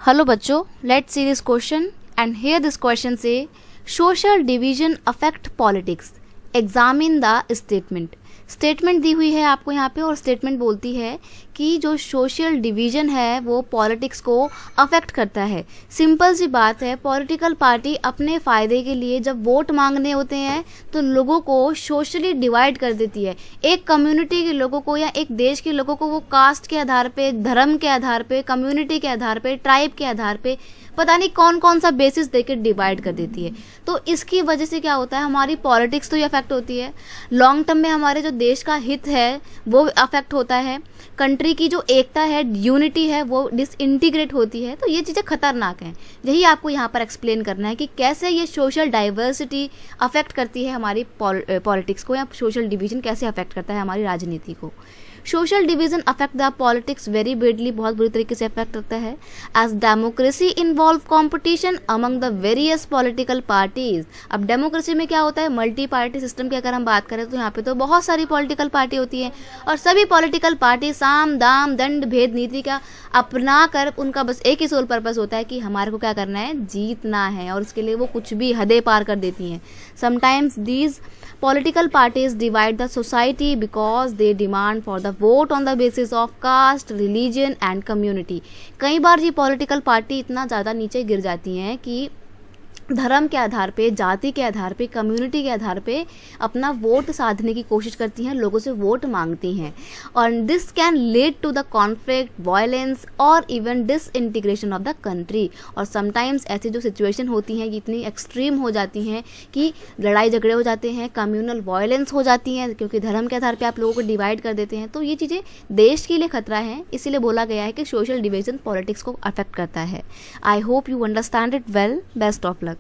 Hello बच्चों, let's see this question and here this question say social division affect politics. Examine the statement. Statement दी हुई है आपको यहाँ पे और स्टेटमेंट बोलती है कि जो सोशल डिवीज़न है वो पॉलिटिक्स को अफेक्ट करता है। सिंपल सी बात है, पॉलिटिकल पार्टी अपने फ़ायदे के लिए जब वोट मांगने होते हैं तो लोगों को सोशली डिवाइड कर देती है। एक कम्युनिटी के लोगों को या एक देश के लोगों को वो कास्ट के आधार पे, धर्म के आधार पे, कम्युनिटी के आधार पे, ट्राइब के आधार पे पता नहीं कौन कौन सा बेसिस देकर डिवाइड कर देती है। तो इसकी वजह से क्या होता है, हमारी पॉलिटिक्स तो ये अफेक्ट होती है, लॉन्ग टर्म में हमारे जो देश का हित है वो अफेक्ट होता है, कंट्री की जो एकता है, यूनिटी है, वो डिसइंटीग्रेट होती है। तो ये चीज़ें खतरनाक हैं। यही आपको यहाँ पर एक्सप्लेन करना है कि कैसे ये सोशल डाइवर्सिटी अफेक्ट करती है हमारी पॉलिटिक्स को, या सोशल डिवीजन कैसे अफेक्ट करता है हमारी राजनीति को। Social division affect the politics very badly, बहुत बुरी तरीके से अफेक्ट करता है। As democracy involve competition among the various political parties. अब डेमोक्रेसी में क्या होता है, मल्टी पार्टी सिस्टम की अगर हम बात करें तो यहाँ पे तो बहुत सारी पॉलिटिकल पार्टी होती है और सभी पॉलिटिकल पार्टी साम दाम दंड भेद नीति का अपना कर उनका बस एक ही सोल पर्पस होता है कि हमारे को क्या करना है, जीतना है, और इसके लिए वो कुछ भी हदें पार कर देती हैं। Sometimes these political parties divide the society because they demand for the vote on the basis of caste, religion and community. कई बार ये पॉलिटिकल पार्टी इतना ज़्यादा नीचे गिर जाती हैं कि धर्म के आधार पे, जाति के आधार पे, कम्युनिटी के आधार पे अपना वोट साधने की कोशिश करती हैं, लोगों से वोट मांगती हैं, और this can lead to the conflict, violence और even disintegration of the country. और समटाइम्स ऐसी जो सिचुएशन होती हैं इतनी एक्सट्रीम हो जाती हैं कि लड़ाई झगड़े हो जाते हैं, कम्युनल वायलेंस हो जाती हैं, क्योंकि धर्म के आधार पर आप लोगों को डिवाइड कर देते हैं। तो ये चीज़ें देश के लिए खतरा है, इसीलिए बोला गया है कि सोशल डिवीजन पॉलिटिक्स को अफेक्ट करता है। I hope you understand it well. Best of luck.